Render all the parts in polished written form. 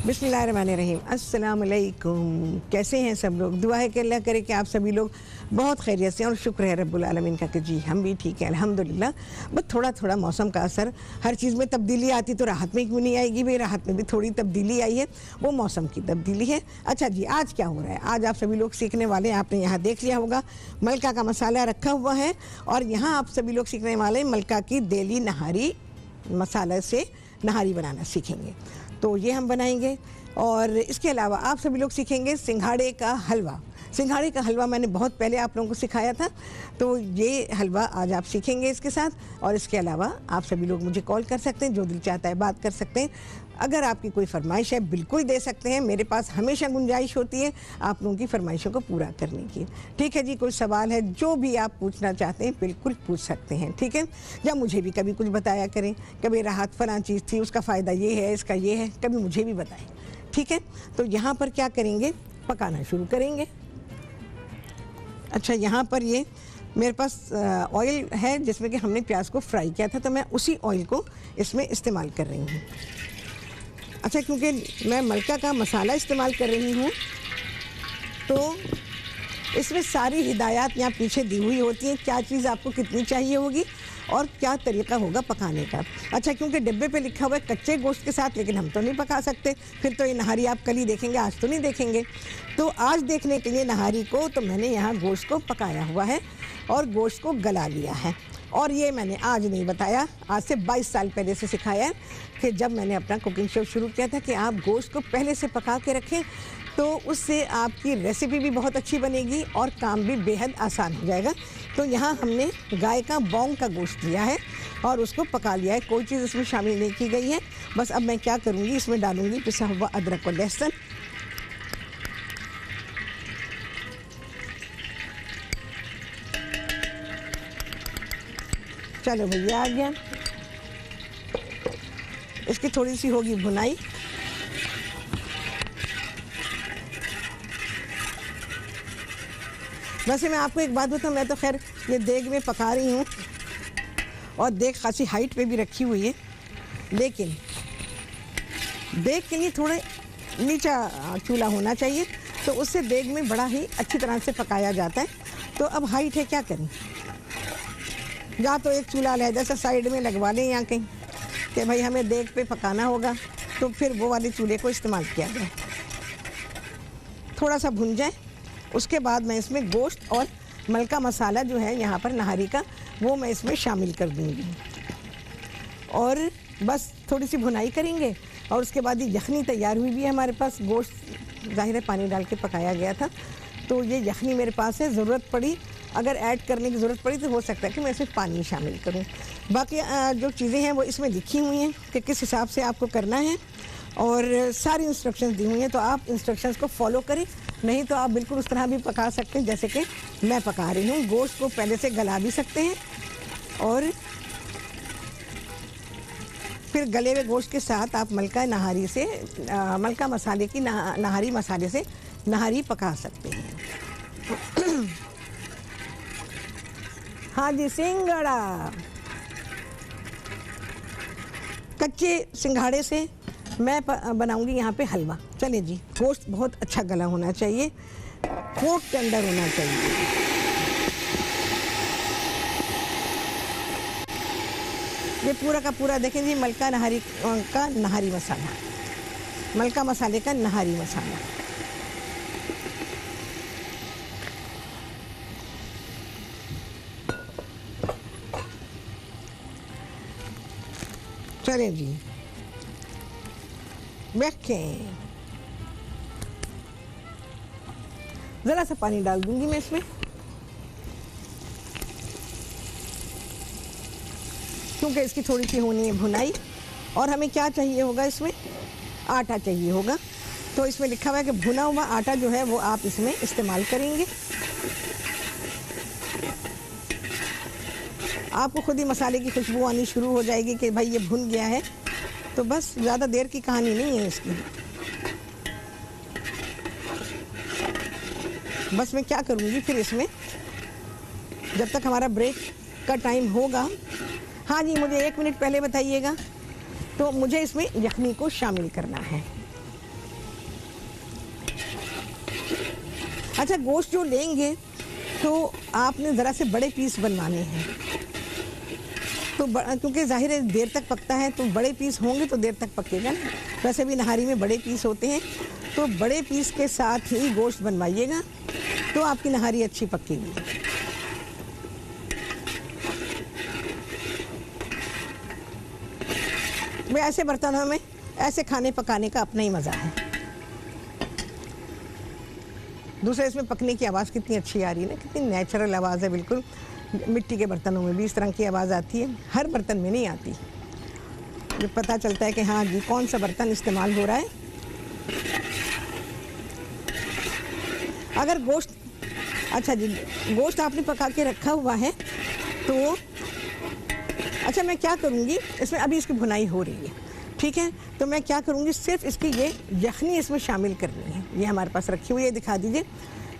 बिस्मिल्लाहिर्रहमानिर्रहीम। अस्सलाम वालेकुम। कैसे हैं सब लोग? दुआ है कि अल्लाह करे कि आप सभी लोग बहुत खैरियत से, और शुक्र है रब्बुल आलमीन का कि जी हम भी ठीक हैं अल्हम्दुलिल्लाह। बस थोड़ा थोड़ा मौसम का असर, हर चीज़ में तब्दीली आती तो राहत में क्यों नहीं आएगी भाई? राहत में भी थोड़ी तब्दीली आई है, वो मौसम की तब्दीली है। अच्छा जी, आज क्या हो रहा है? आज आप सभी लोग सीखने वाले हैं। आपने यहाँ देख लिया होगा मलका का मसाला रखा हुआ है, और यहाँ आप सभी लोग सीखने वाले मलका की देली नहारी मसाला से नहारी बनाना सीखेंगे। तो ये हम बनाएंगे, और इसके अलावा आप सभी लोग सीखेंगे सिंघाड़े का हलवा। सिंघाड़े का हलवा मैंने बहुत पहले आप लोगों को सिखाया था, तो ये हलवा आज आप सीखेंगे इसके साथ। और इसके अलावा आप सभी लोग मुझे कॉल कर सकते हैं, जो दिल चाहता है बात कर सकते हैं। अगर आपकी कोई फरमाइश है बिल्कुल दे सकते हैं, मेरे पास हमेशा गुंजाइश होती है आप लोगों की फरमाइशों को पूरा करने की। ठीक है जी, कोई सवाल है जो भी आप पूछना चाहते हैं बिल्कुल पूछ सकते हैं, ठीक है। या मुझे भी कभी कुछ बताया करें, कभी राहत फलां चीज़ थी उसका फ़ायदा ये है, इसका ये है, कभी मुझे भी बताएं, ठीक है। तो यहाँ पर क्या करेंगे, पकाना शुरू करेंगे। अच्छा, यहाँ पर ये मेरे पास ऑयल है जिसमें कि हमने प्याज को फ्राई किया था, तो मैं उसी ऑयल को इसमें इस्तेमाल कर रही हूँ। अच्छा, क्योंकि मैं मलका का मसाला इस्तेमाल कर रही हूँ तो इसमें सारी हिदायत यहाँ पीछे दी हुई होती हैं, क्या चीज़ आपको कितनी चाहिए होगी और क्या तरीका होगा पकाने का। अच्छा, क्योंकि डिब्बे पे लिखा हुआ है कच्चे गोश्त के साथ, लेकिन हम तो नहीं पका सकते, फिर तो ये नहारी आप कल ही देखेंगे, आज तो नहीं देखेंगे। तो आज देखने के लिए नहारी को तो मैंने यहाँ गोश्त को पकाया हुआ है और गोश्त को गला लिया है। और ये मैंने आज नहीं बताया, आज से 22 साल पहले से सिखाया है कि जब मैंने अपना कुकिंग शो शुरू किया था कि आप गोश्त को पहले से पका के रखें, तो उससे आपकी रेसिपी भी बहुत अच्छी बनेगी और काम भी बेहद आसान हो जाएगा। तो यहाँ हमने गाय का बौंग का गोश्त लिया है और उसको पका लिया है, कोई चीज़ उसमें शामिल नहीं की गई है। बस अब मैं क्या करूँगी, इसमें डालूँगी पिसा हुआ अदरक और लहसुन, चलो भैया आ गया। इसकी थोड़ी सी होगी भुनाई। वैसे मैं आपको एक बात बताऊँ, मैं तो खैर ये देग में पका रही हूँ और देग खासी हाइट पे भी रखी हुई है, लेकिन देग के लिए थोड़ा नीचा चूल्हा होना चाहिए, तो उससे देग में बड़ा ही अच्छी तरह से पकाया जाता है। तो अब हाइट है, क्या करें, या तो एक चूल्हा अलहदा सा साइड में लगवा लें यहाँ कहीं कि भाई हमें देग पे पकाना होगा, तो फिर वो वाले चूल्हे को इस्तेमाल किया जाए। थोड़ा सा भुन जाए, उसके बाद मैं इसमें गोश्त और मलका मसाला जो है यहाँ पर नहारी का, वो मैं इसमें शामिल कर दूँगी। और बस थोड़ी सी भुनाई करेंगे और उसके बाद ये यखनी तैयार हुई भी है हमारे पास। गोश्त ज़ाहिर है पानी डाल के पकाया गया था, तो ये यखनी मेरे पास है। ज़रूरत पड़ी, अगर ऐड करने की ज़रूरत पड़ी तो हो सकता है कि मैं इसमें पानी शामिल करूं। बाकी जो चीज़ें हैं वो इसमें लिखी हुई हैं कि किस हिसाब से आपको करना है, और सारी इंस्ट्रक्शंस दी हुई हैं, तो आप इंस्ट्रक्शंस को फॉलो करें। नहीं तो आप बिल्कुल उस तरह भी पका सकते हैं जैसे कि मैं पका रही हूँ। गोश्त को पहले से गला भी सकते हैं और फिर गले हुए गोश्त के साथ आप मलका नहारी से मलका मसाले की नहारी मसाले से नहारी पका सकते हैं। हाँ जी, सिंघाड़ा, कच्चे सिंघाड़े से मैं बनाऊंगी यहाँ पे हलवा। चलिए जी, गोश्त बहुत अच्छा गला होना चाहिए, खूब टेंडर होना चाहिए। ये पूरा का पूरा देखें जी, मलका नहारी का नहारी मसाला, मलका मसाले का नहारी मसाला। चलिए जी, बैठें। ज़रा सा पानी डाल दूंगी मैं इसमें, क्योंकि इसकी थोड़ी सी होनी है भुनाई। और हमें क्या चाहिए होगा, इसमें आटा चाहिए होगा। तो इसमें लिखा हुआ है कि भुना हुआ आटा जो है वो आप इसमें इस्तेमाल करेंगे। आपको खुद ही मसाले की खुशबू आनी शुरू हो जाएगी कि भाई ये भुन गया है। तो बस ज़्यादा देर की कहानी नहीं है इसकी। बस मैं क्या करूँगी फिर इसमें, जब तक हमारा ब्रेक का टाइम होगा। हाँ जी, मुझे 1 मिनट पहले बताइएगा। तो मुझे इसमें यखनी को शामिल करना है। अच्छा, गोश्त जो लेंगे तो आपने ज़रा से बड़े पीस बनवाने हैं, तो क्योंकि ज़ाहिर है देर तक पकता है, तो बड़े पीस होंगे तो देर तक पकेगा ना। वैसे भी नहारी में बड़े पीस होते हैं, तो बड़े पीस के साथ ही गोश्त बनवाइएगा तो आपकी नहारी अच्छी पकेगी। मैं ऐसे बर्तनों में ऐसे खाने पकाने का अपना ही मज़ा है। दूसरे इसमें पकने की आवाज़ कितनी अच्छी आ रही है ना, कितनी नेचुरल आवाज़ है। बिल्कुल मिट्टी के बर्तनों में भी इस तरह की आवाज़ आती है, हर बर्तन में नहीं आती। जो पता चलता है कि हाँ जी कौन सा बर्तन इस्तेमाल हो रहा है। अगर गोश्त, अच्छा जी, गोश्त आपने पका के रखा हुआ है तो अच्छा मैं क्या करूँगी इसमें, अभी इसकी भुनाई हो रही है, ठीक है, तो मैं क्या करूँगी, सिर्फ इसकी ये यखनी इसमें शामिल करनी है। ये हमारे पास रखी हुई है, दिखा दीजिए,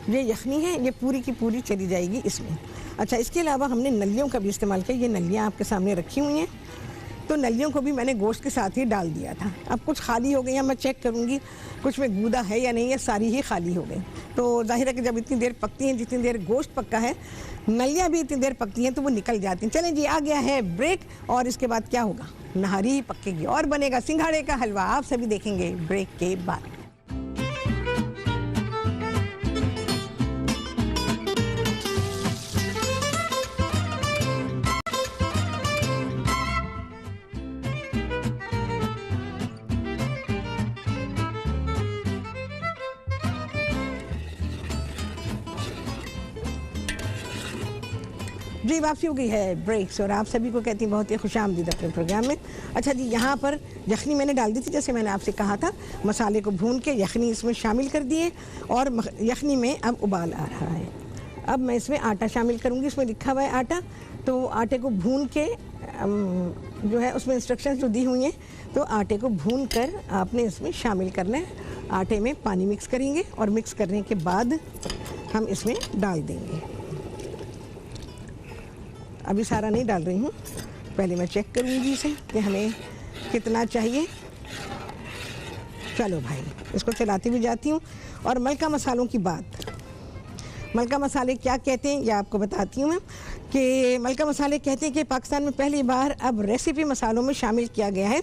ये यखनी है, ये पूरी की पूरी चली जाएगी इसमें। अच्छा, इसके अलावा हमने नलियों का भी इस्तेमाल किया। ये नलियाँ आपके सामने रखी हुई हैं, तो नलियों को भी मैंने गोश्त के साथ ही डाल दिया था। अब कुछ खाली हो गई हैं, मैं चेक करूँगी कुछ में गूदा है या नहीं है, सारी ही खाली हो गई। तो जाहिर है कि जब इतनी देर पकती हैं, जितनी देर गोश्त पक्का है, नलियाँ भी इतनी देर पकती हैं तो वो निकल जाती हैं। चलें जी, आ गया है ब्रेक, और इसके बाद क्या होगा, नहारी ही पकेगी और बनेगा सिंघाड़े का हलवा। आप सभी देखेंगे ब्रेक के बाद। जी, वापसी हो गई है ब्रेक्स, और आप सभी को कहती हैं बहुत ही खुशामदीद अपने प्रोग्राम में। अच्छा जी, यहाँ पर यखनी मैंने डाल दी थी, जैसे मैंने आपसे कहा था। मसाले को भून के यखनी इसमें शामिल कर दिए, और यखनी में अब उबाल आ रहा है। अब मैं इसमें आटा शामिल करूँगी, इसमें लिखा हुआ है आटा, तो आटे को भून के जो है उसमें इंस्ट्रक्शंस जो दी हुई हैं, तो आटे को भून कर आपने इसमें शामिल करना है। आटे में पानी मिक्स करेंगे, और मिक्स करने के बाद हम इसमें डाल देंगे। अभी सारा नहीं डाल रही हूँ, पहले मैं चेक करूँगी इसे कि हमें कितना चाहिए। चलो भाई, इसको चलाती भी जाती हूँ। और मलका मसालों की बात, मलका मसाले क्या कहते हैं ये आपको बताती हूँ मैं, कि मलका मसाले कहते हैं कि पाकिस्तान में पहली बार अब रेसिपी मसालों में शामिल किया गया है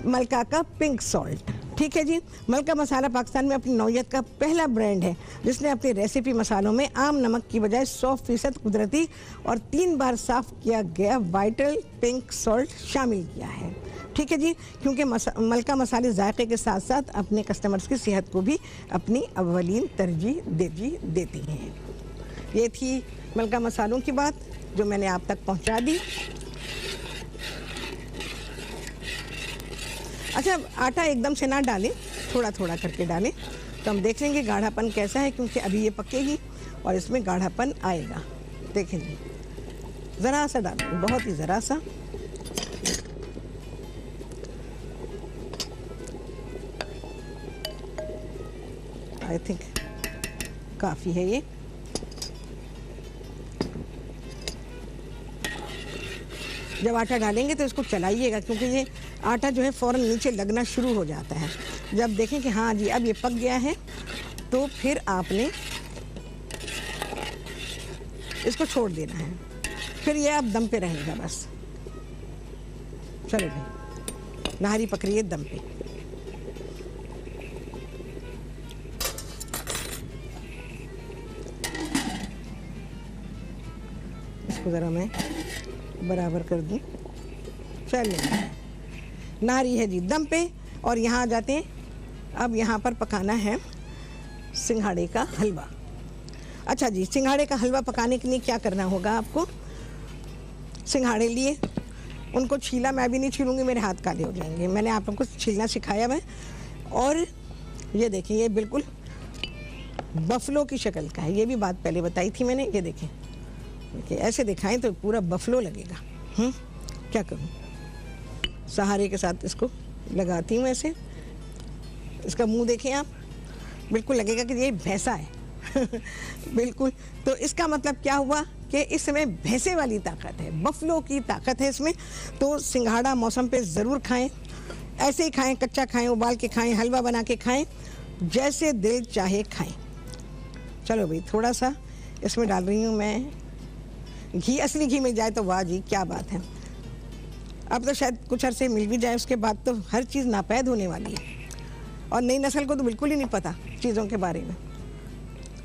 मलका का पिंक सॉल्ट। ठीक है जी, मलका मसाला पाकिस्तान में अपनी नौयत का पहला ब्रांड है जिसने अपनी रेसिपी मसालों में आम नमक की बजाय 100% कुदरती और 3 बार साफ़ किया गया वाइटल पिंक सॉल्ट शामिल किया है। ठीक है जी, क्योंकि मलका मसाले जायके के साथ साथ अपने कस्टमर्स की सेहत को भी अपनी अव्वलीन तरजीह देती हैं। ये थी मलका मसालों की बात जो मैंने आप तक पहुंचा दी। अच्छा, आटा एकदम से ना डालें, थोड़ा थोड़ा करके डालें, तो हम देख लेंगे गाढ़ापन कैसा है, क्योंकि अभी ये पकेगी और इसमें गाढ़ापन आएगा। देखें जी, ज़रा सा डालें, बहुत ही ज़रा सा। आई थिंक काफ़ी है ये। जब आटा डालेंगे तो इसको चलाइएगा, क्योंकि ये आटा जो है फ़ौरन नीचे लगना शुरू हो जाता है। जब देखें कि हाँ जी अब ये पक गया है, तो फिर आपने इसको छोड़ देना है, फिर ये अब दम पे रहेगा बस। चलो भाई, नहारी पक रही है दम पे। इसको ज़रा मैं बराबर कर दूं। चलिए, नारी है जी दम पे, और यहाँ आ जाते हैं। अब यहाँ पर पकाना है सिंघाड़े का हलवा। अच्छा जी, सिंघाड़े का हलवा पकाने के लिए क्या करना होगा आपको, सिंघाड़े लिए, उनको छीला, मैं भी नहीं छीलूँगी, मेरे हाथ काले हो जाएंगे। मैंने आप लोगों को छीलना सिखाया है। और ये देखें, ये बिल्कुल बफलो की शक्ल का है, ये भी बात पहले बताई थी मैंने। ये देखें, ऐसे दिखाएं तो पूरा बफलो लगेगा। क्या करूं, सहारे के साथ इसको लगाती हूँ ऐसे। इसका मुंह देखें आप, बिल्कुल लगेगा कि ये भैंसा है। बिल्कुल। तो इसका मतलब क्या हुआ कि इसमें भैंसे वाली ताकत है, बफलो की ताकत है इसमें। तो सिंघाड़ा मौसम पे ज़रूर खाएं, ऐसे ही खाएं, कच्चा खाएं, उबाल के खाएं, हलवा बना के खाएं, जैसे दिल चाहे खाएं। चलो भाई, थोड़ा सा इसमें डाल रही हूँ मैं घी। असली घी मिल जाए तो वाह जी, क्या बात है। अब तो शायद कुछ अरसे मिल भी जाए, उसके बाद तो हर चीज़ नापैद होने वाली है। और नई नस्ल को तो बिल्कुल ही नहीं पता चीज़ों के बारे में।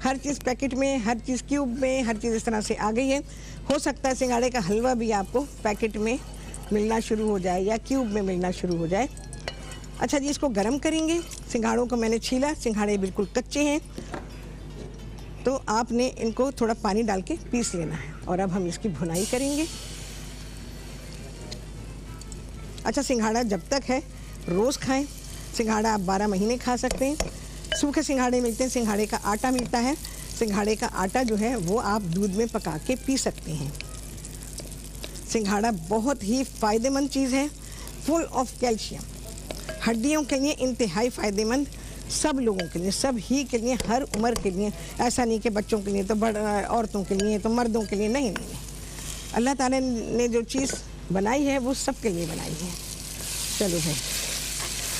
हर चीज़ पैकेट में, हर चीज़ क्यूब में, हर चीज़ इस तरह से आ गई है। हो सकता है सिंघाड़े का हलवा भी आपको पैकेट में मिलना शुरू हो जाए या क्यूब में मिलना शुरू हो जाए। अच्छा जी, इसको गर्म करेंगे। सिंघाड़ों को मैंने छीला, सिंघाड़े बिल्कुल कच्चे हैं, तो आपने इनको थोड़ा पानी डाल के पीस लेना है। और अब हम इसकी भुनाई करेंगे। अच्छा, सिंघाड़ा जब तक है रोज़ खाएं। सिंघाड़ा आप 12 महीने खा सकते हैं। सूखे सिंघाड़े मिलते हैं, सिंघाड़े का आटा मिलता है। सिंघाड़े का आटा जो है वो आप दूध में पका के पी सकते हैं। सिंघाड़ा बहुत ही फ़ायदेमंद चीज़ है, फुल ऑफ कैल्शियम। हड्डियों के लिए इंतहाई फ़ायदेमंद, सब लोगों के लिए, सब ही के लिए, हर उम्र के लिए। ऐसा नहीं कि बच्चों के लिए तो औरतों के लिए तो मर्दों के लिए, नहीं नहीं। अल्लाह ताला ने जो चीज़ बनाई है वो सब के लिए बनाई है। चलो भाई,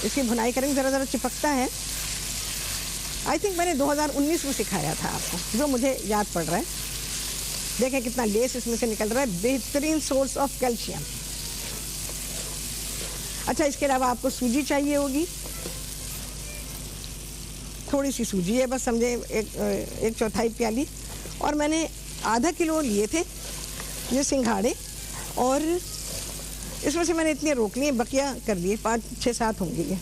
इसकी भुनाई करेंगे। ज़रा ज़रा चिपकता है। आई थिंक मैंने 2019 में सिखाया था आपको, जो मुझे याद पड़ रहा है। देखें कितना लेस इसमें से निकल रहा है। बेहतरीन सोर्स ऑफ कैल्शियम। अच्छा, इसके अलावा आपको सूजी चाहिए होगी। थोड़ी सी सूजी है बस, समझे एक चौथाई प्याली। और मैंने आधा किलो लिए थे ये सिंघाड़े, और इसमें से मैंने इतने रोक लिए, बकिया कर लिए, 5, 6, 7 होंगे ये।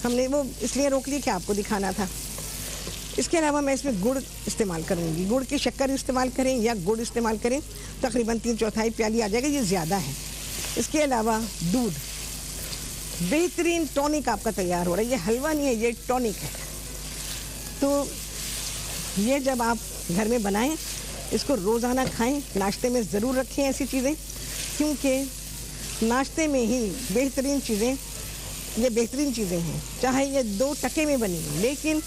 हमने वो इसलिए रोक लिए कि आपको दिखाना था। इसके अलावा मैं इसमें गुड़ इस्तेमाल करूँगी। गुड़ की शक्कर इस्तेमाल करें या गुड़ इस्तेमाल करें, तकरीबन 3/4 प्याली आ जाएगा, ये ज़्यादा है। इसके अलावा दूध, बेहतरीन टॉनिक आपका तैयार हो रहा है। ये हलवा नहीं है, ये टॉनिक है। तो ये जब आप घर में बनाएं, इसको रोज़ाना खाएं। नाश्ते में ज़रूर रखें ऐसी चीज़ें, क्योंकि नाश्ते में ही बेहतरीन चीज़ें, ये बेहतरीन चीज़ें हैं। चाहे ये 2 टके में बनी, लेकिन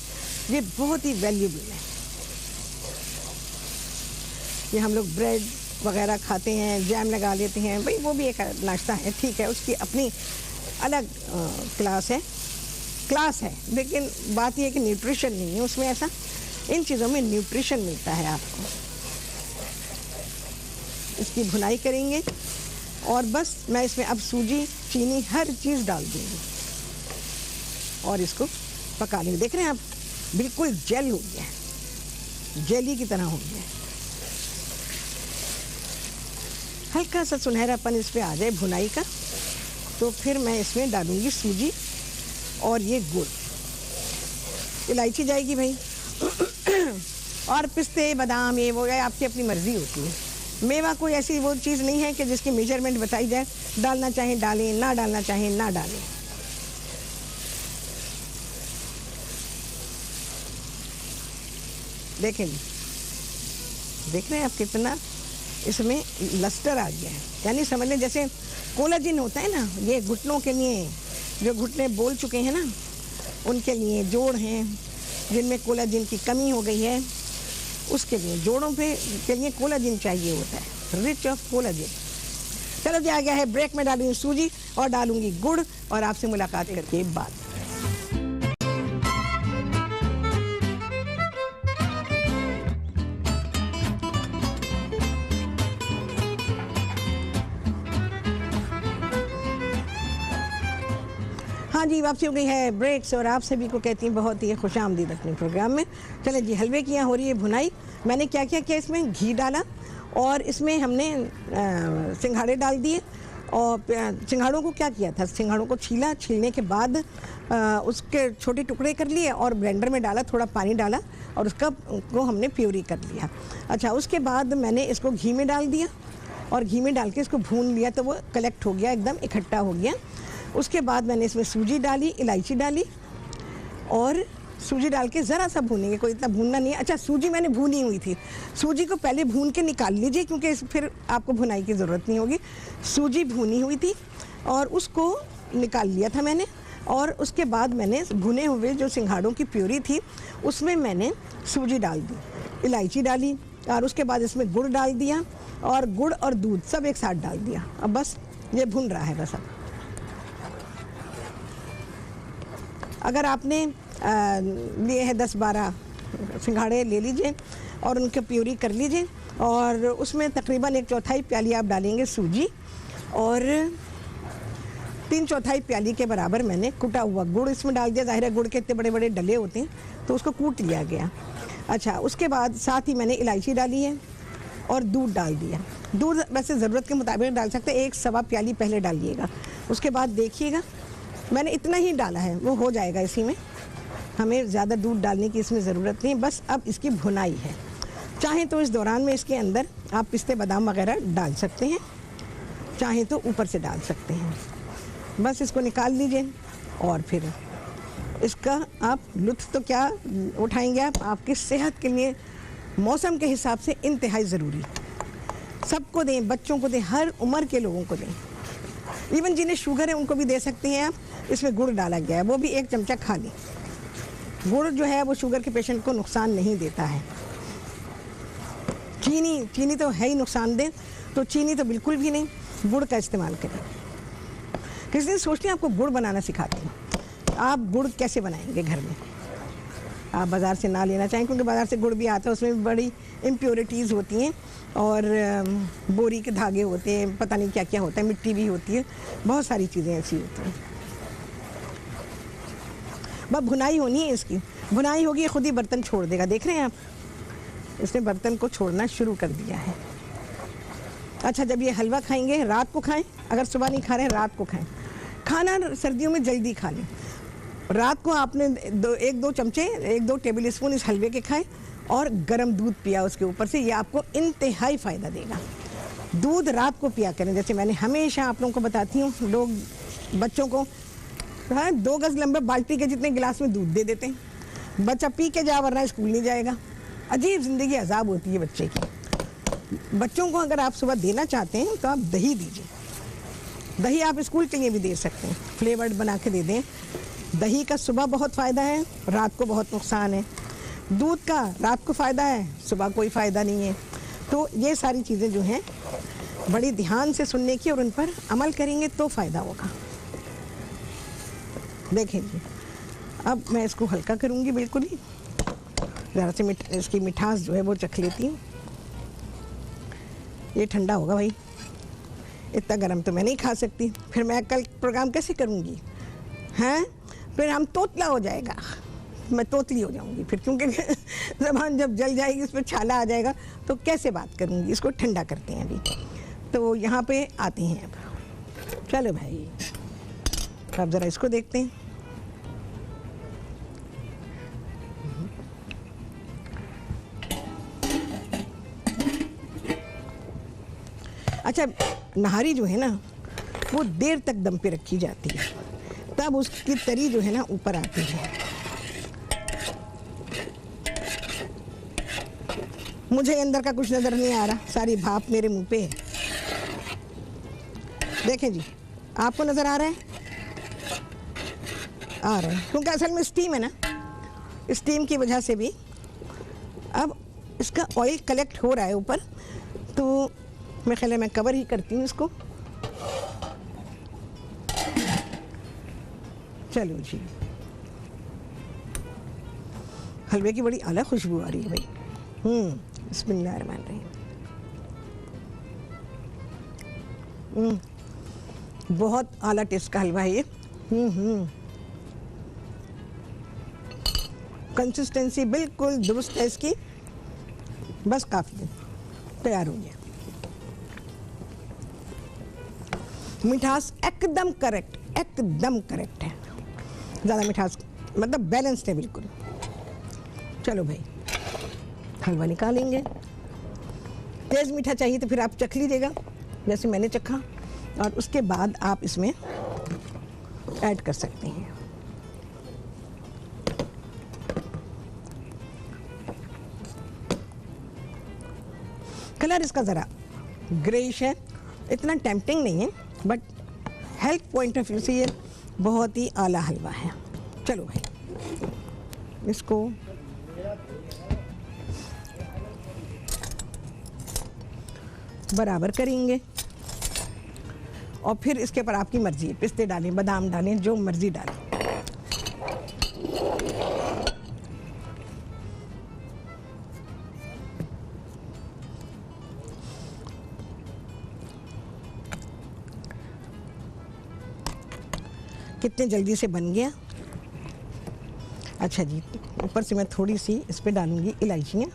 ये बहुत ही वैल्यूबल है। ये हम लोग ब्रेड वगैरह खाते हैं, जैम लगा लेते हैं, भाई वो भी एक नाश्ता है, ठीक है, उसकी अपनी अलग क्लास है। लेकिन बात यह है कि न्यूट्रिशन नहीं है उसमें ऐसा। इन चीज़ों में न्यूट्रिशन मिलता है आपको। इसकी भुनाई करेंगे और बस मैं इसमें अब सूजी, चीनी, हर चीज़ डाल दूँगी और इसको पका लेंगे। देख रहे हैं आप, बिल्कुल जेल हो गया है, जेली की तरह हो गया है। हल्का सा सुनहरापन इस पर आ जाए भुनाई का, तो फिर मैं इसमें डालूंगी सूजी और ये गुड़। इलायची जाएगी भाई और पिस्ते, बादाम, ये वो आपकी अपनी मर्जी होती है। मेवा कोई ऐसी वो चीज़ नहीं है कि जिसकी मेजरमेंट बताई जाए। डालना चाहें डालें, ना डालना चाहें ना डालें। देखें जी, देख रहे हैं आप कितना इसमें लस्टर आ गया है। यानी समझ लें जैसे कोलाजिन होता है ना, ये घुटनों के लिए, जो घुटने बोल चुके हैं ना, उनके लिए, जोड़ हैं जिनमें कोलाजिन की कमी हो गई है, उसके लिए, जोड़ों पे के लिए कोलाजिन चाहिए होता है, रिच ऑफ कोलाजिन। चलो जी, आ गया है ब्रेक में डालूंगी सूजी और डालूंगी गुड़, और आपसे मुलाकात करके बाद। हाँ जी, वापसी हो गई है ब्रेक से, और आप सभी को कहती हैं बहुत ही खुशामदीद अपने प्रोग्राम में। चलें जी, हलवे की यहाँ हो रही है भुनाई। मैंने क्या क्या किया, इसमें घी डाला और इसमें हमने सिंघाड़े डाल दिए। और सिंघाड़ों को क्या किया था, सिंघाड़ों को छीला, छीलने के बाद उसके छोटे टुकड़े कर लिए और ब्लेंडर में डाला, थोड़ा पानी डाला और उसका को हमने प्यूरी कर लिया। अच्छा, उसके बाद मैंने इसको घी में डाल दिया और घी में डाल के इसको भून लिया, तो वो कलेक्ट हो गया, एकदम इकट्ठा हो गया। उसके बाद मैंने इसमें सूजी डाली, इलायची डाली और सूजी डाल के ज़रा सा भूनेंगे, कोई इतना भूनना नहीं है। अच्छा, सूजी मैंने भूनी हुई थी, सूजी को पहले भून के निकाल लीजिए क्योंकि फिर आपको भुनाई की ज़रूरत नहीं होगी। सूजी भूनी हुई थी और उसको निकाल लिया था मैंने, और उसके बाद मैंने भुने हुए जो सिंघाड़ों की प्यूरी थी उसमें मैंने सूजी डाल दी, इलायची डाली और उसके बाद इसमें गुड़ डाल दिया और गुड़ और दूध सब एक साथ डाल दिया। अब बस ये भुन रहा है बस। अब अगर आपने लिए है 10-12 सिंघाड़े ले लीजिए और उनके प्यूरी कर लीजिए, और उसमें तकरीबन 1/4 प्याली आप डालेंगे सूजी, और 3/4 प्याली के बराबर मैंने कुटा हुआ गुड़ इसमें डाल दिया। ज़ाहिर है गुड़ के इतने बड़े बड़े डले होते हैं तो उसको कूट लिया गया। अच्छा, उसके बाद साथ ही मैंने इलायची डाली है और दूध डाल दिया। दूध वैसे ज़रूरत के मुताबिक डाल सकते हैं, 1 सवा प्याली पहले डालिएगा। उसके बाद देखिएगा मैंने इतना ही डाला है, वो हो जाएगा इसी में, हमें ज़्यादा दूध डालने की इसमें ज़रूरत नहीं। बस अब इसकी भुनाई है। चाहें तो इस दौरान में इसके अंदर आप पिस्ते बादाम वगैरह डाल सकते हैं, चाहें तो ऊपर से डाल सकते हैं। बस इसको निकाल लीजिए और फिर इसका आप लुत्फ़ तो क्या उठाएंगे आप, आपकी सेहत के लिए मौसम के हिसाब से इंतहाई ज़रूरी। सबको दें, बच्चों को दें, हर उम्र के लोगों को दें, इवन जिन्हें शुगर है उनको भी दे सकते हैं आप। इसमें गुड़ डाला गया है, वो भी 1 चमचा खा लें। गुड़ जो है वो शुगर के पेशेंट को नुकसान नहीं देता है। चीनी तो है ही नुकसानदेह, तो चीनी तो बिल्कुल भी नहीं, गुड़ का इस्तेमाल करें। किसी दिन सोचते हैं आपको गुड़ बनाना सिखाती हूँ। आप गुड़ कैसे बनाएंगे घर में, आप बाज़ार से ना लेना चाहें, क्योंकि बाज़ार से गुड़ भी आता है, उसमें बड़ी इम्प्योरिटीज़ होती हैं और बोरी के धागे होते हैं, पता नहीं क्या क्या होता है, मिट्टी भी होती है, बहुत सारी चीज़ें ऐसी होती हैं। बस भुनाई होनी है इसकी, भुनाई होगी खुद ही बर्तन छोड़ देगा। देख रहे हैं आप, इसने बर्तन को छोड़ना शुरू कर दिया है। अच्छा, जब ये हलवा खाएंगे रात को खाएं, अगर सुबह नहीं खा रहे हैं रात को खाएं। खाना सर्दियों में जल्दी खा लें। रात को आपने 1-2 चमचे 1-2 टेबल स्पून इस हलवे के खाएं और गर्म दूध पिया उसके ऊपर से, ये आपको इंतहाई फ़ायदा देगा। दूध रात को पिया करें, जैसे मैंने हमेशा आप लोगों को बताती हूँ। लोग बच्चों को 2 गज़ लंबे बाल्टी के जितने गिलास में दूध दे देते हैं, बच्चा पी के जा वरना स्कूल नहीं जाएगा। अजीब ज़िंदगी अजाब होती है बच्चे की। बच्चों को अगर आप सुबह देना चाहते हैं तो आप दही दीजिए। दही आप स्कूल के लिए भी दे सकते हैं, फ्लेवर्ड बना के दे दें। दही का सुबह बहुत फ़ायदा है, रात को बहुत नुकसान है। दूध का रात को फ़ायदा है, सुबह कोई फ़ायदा नहीं है। तो ये सारी चीज़ें जो हैं बड़ी ध्यान से सुनने की और उन पर अमल करेंगे तो फ़ायदा होगा। देखें जी, अब मैं इसको हल्का करूँगी बिल्कुल ही, ज़रा से इसकी मिठास जो है वो चख लेती हूँ। ये ठंडा होगा भाई, इतना गर्म तो मैं नहीं खा सकती, फिर मैं कल प्रोग्राम कैसे करूँगी हैं? फिर हम तोतला हो जाएगा, मैं तोतली हो जाऊँगी फिर, क्योंकि ज़बान जब जल जाएगी उस पर छाला आ जाएगा तो कैसे बात करूँगी। इसको ठंडा करते हैं अभी। तो यहाँ पे आते हैं अब। चलो भाई, अब ज़रा इसको देखते हैं। अच्छा, नहारी जो है ना वो देर तक दम पे रखी जाती है, तब उसकी तरी जो है ना ऊपर आती है। मुझे अंदर का कुछ नज़र नहीं आ रहा, सारी भाप मेरे मुंह पे है। देखें जी, आपको नज़र आ रहा है? आ रहा है, क्योंकि असल में स्टीम है ना, स्टीम की वजह से भी अब इसका ऑयल कलेक्ट हो रहा है ऊपर। तो मैं ख्याल है मैं कवर ही करती हूँ इसको। चलो जी, हलवे की बड़ी आला खुशबू आ रही है भाई। बिस्मिल्लाहिर्रहमानिर्रहीम। बहुत आला टेस्ट का हलवा है ये। कंसिस्टेंसी बिल्कुल दुरुस्त है इसकी, बस काफ़ी है, तैयार हो गया। मिठास एकदम करेक्ट, एकदम करेक्ट है, ज़्यादा मिठास मतलब बैलेंस्ड है बिल्कुल। चलो भाई, हलवा निकालेंगे। तेज़ मीठा चाहिए तो फिर आप चख लीजिएगा जैसे मैंने चखा, और उसके बाद आप इसमें ऐड कर सकते हैं। कलर इसका ज़रा ग्रेइश है, इतना टेम्पटिंग नहीं है, but health point of view से ये बहुत ही आला हलवा है। चलो भाई, इसको बराबर करेंगे और फिर इसके ऊपर आपकी मर्जी है, पिस्ते डालें, बादाम डालें, जो मर्जी डालें। कितने जल्दी से बन गया। अच्छा जी, ऊपर से मैं थोड़ी सी इस पर डालूंगी इलायचियाँ।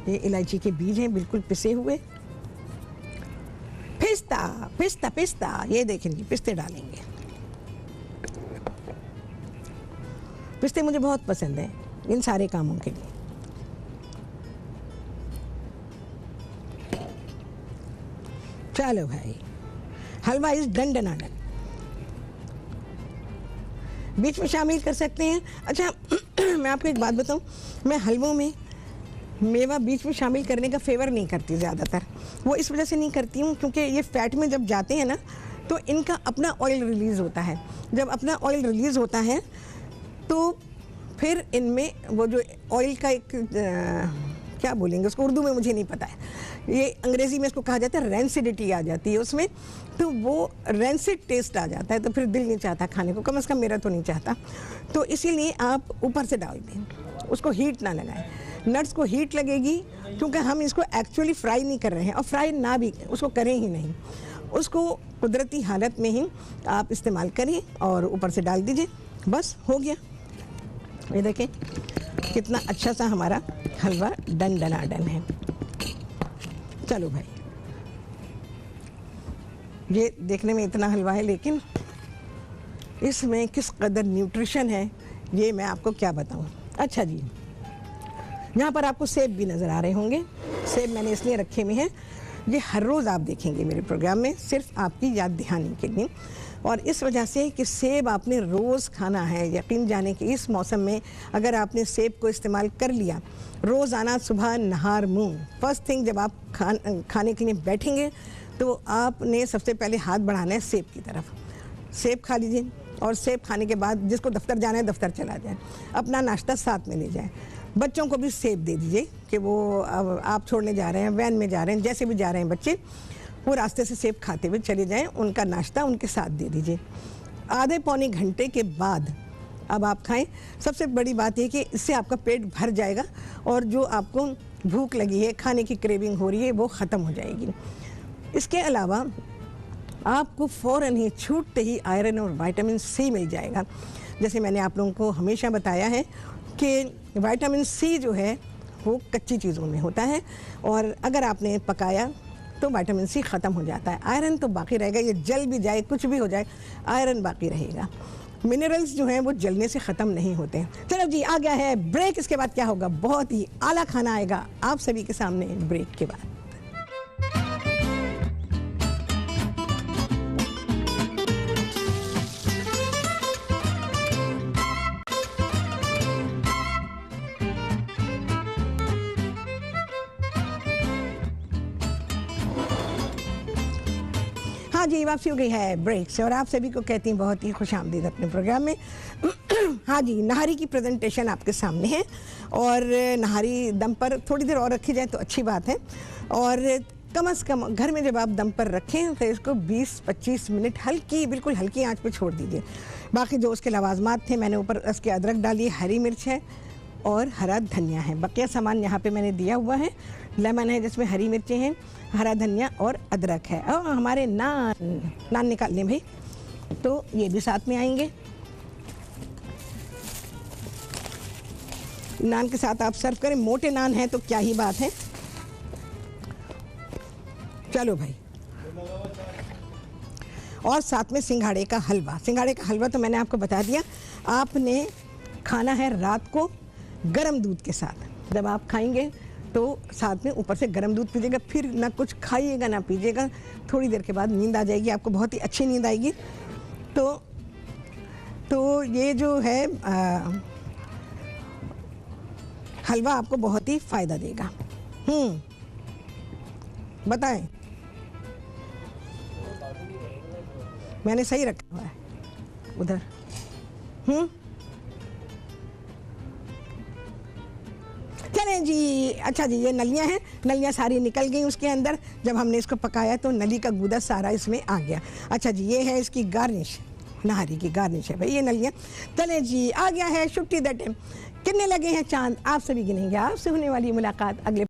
ये इलायची के बीज हैं, बिल्कुल पिसे हुए। पिस्ता पिस्ता पिस्ता, ये देखें जी, पिस्ते डालेंगे। पिस्ते मुझे बहुत पसंद है इन सारे कामों के लिए। चलो भाई, हलवा इज डन डन डन। बीच में शामिल कर सकते हैं। अच्छा मैं आपको एक बात बताऊं, मैं हलवों में मेवा बीच में शामिल करने का फेवर नहीं करती ज़्यादातर। वो इस वजह से नहीं करती हूँ क्योंकि ये फैट में जब जाते हैं ना तो इनका अपना ऑयल रिलीज़ होता है। जब अपना ऑयल रिलीज़ होता है तो फिर इनमें वो जो ऑयल का एक क्या बोलेंगे उसको, उर्दू में मुझे नहीं पता है, ये अंग्रेज़ी में इसको कहा जाता है रेंसिडिटी आ जाती है उसमें, तो वो रेंसिड टेस्ट आ जाता है, तो फिर दिल नहीं चाहता खाने को, कम से कम मेरा तो नहीं चाहता। तो इसीलिए आप ऊपर से डाल दें, उसको हीट ना लगाएं। नट्स को हीट लगेगी क्योंकि हम इसको एक्चुअली फ्राई नहीं कर रहे हैं, और फ्राई ना भी उसको करें ही नहीं, उसको कुदरती हालत में ही आप इस्तेमाल करिए और ऊपर से डाल दीजिए, बस हो गया। ये देखें कितना अच्छा सा हमारा हलवा डन डना डन है। चलो भाई, ये देखने में इतना हलवा है लेकिन इसमें किस कदर न्यूट्रिशन है ये मैं आपको क्या बताऊं। अच्छा जी, यहाँ पर आपको सेब भी नज़र आ रहे होंगे। सेब मैंने इसलिए रखे हुए हैं, ये हर रोज़ आप देखेंगे मेरे प्रोग्राम में, सिर्फ आपकी याद दहानी के लिए, और इस वजह से कि सेब आपने रोज़ खाना है। यकीन जाने कि इस मौसम में अगर आपने सेब को इस्तेमाल कर लिया रोज़ाना, सुबह नहार मुँह, फर्स्ट थिंग जब आप खाने के लिए बैठेंगे तो आपने सबसे पहले हाथ बढ़ाना है सेब की तरफ। सेब खा लीजिए, और सेब खाने के बाद जिसको दफ्तर जाना है दफ्तर चला जाए, अपना नाश्ता साथ में ले जाए। बच्चों को भी सेब दे दीजिए कि वो आप छोड़ने जा रहे हैं, वैन में जा रहे हैं, जैसे भी जा रहे हैं बच्चे, वो रास्ते से सेब खाते हुए चले जाएं, उनका नाश्ता उनके साथ दे दीजिए। आधे पौने घंटे के बाद अब आप खाएं। सबसे बड़ी बात यह कि इससे आपका पेट भर जाएगा और जो आपको भूख लगी है, खाने की क्रेविंग हो रही है, वो ख़त्म हो जाएगी। इसके अलावा आपको फ़ौरन ही छूटते ही आयरन और विटामिन सी मिल जाएगा। जैसे मैंने आप लोगों को हमेशा बताया है कि विटामिन सी जो है वो कच्ची चीज़ों में होता है, और अगर आपने पकाया तो विटामिन सी ख़त्म हो जाता है, आयरन तो बाकी रहेगा। ये जल भी जाए, कुछ भी हो जाए, आयरन बाकी रहेगा। मिनरल्स जो हैं वो जलने से ख़त्म नहीं होते हैं। चलो जी, आ गया है ब्रेक। इसके बाद क्या होगा, बहुत ही आला खाना आएगा आप सभी के सामने ब्रेक के बाद। हाँ जी, वापसी हो गई है ब्रेक से, और आप सभी को कहती हैं बहुत ही खुशामदीद अपने प्रोग्राम में। हाँ जी, नहारी की प्रेजेंटेशन आपके सामने है, और नहारी दम पर थोड़ी देर और रखी जाए तो अच्छी बात है, और कम से कम घर में जब आप दम पर रखें तो इसको 20-25 मिनट हल्की, बिल्कुल हल्की आंच पे छोड़ दीजिए। बाकी जो उसके लवाजमात थे, मैंने ऊपर उसके अदरक डाली, हरी मिर्च है और हरा धनिया है। बकिया सामान यहाँ पे मैंने दिया हुआ है, लेमन है जिसमें हरी मिर्चें हैं, हरा धनिया और अदरक है। और हमारे नान निकाल लें भाई, तो ये भी साथ में आएंगे। नान के साथ आप सर्व करें, मोटे नान हैं तो क्या ही बात है। चलो भाई, और साथ में सिंघाड़े का हलवा। सिंघाड़े का हलवा तो मैंने आपको बता दिया, आपने खाना है रात को गरम दूध के साथ। जब आप खाएंगे तो साथ में ऊपर से गरम दूध पीजिएगा, फिर ना कुछ खाइएगा ना पीजिएगा, थोड़ी देर के बाद नींद आ जाएगी आपको, बहुत ही अच्छी नींद आएगी। तो ये जो है हलवा आपको बहुत ही फ़ायदा देगा। बताएं, मैंने सही रखा हुआ है उधर। चलें जी। अच्छा जी, ये नलियां हैं, नलियां सारी निकल गई उसके अंदर। जब हमने इसको पकाया तो नली का गूदा सारा इसमें आ गया। अच्छा जी, ये है इसकी गार्निश, नहारी की गार्निश है भाई ये नलियां। चलें जी, आ गया है शुक्टी द टाइम। कितने लगे हैं चांद आप सभी गिनेंगे। आपसे होने वाली मुलाकात अगले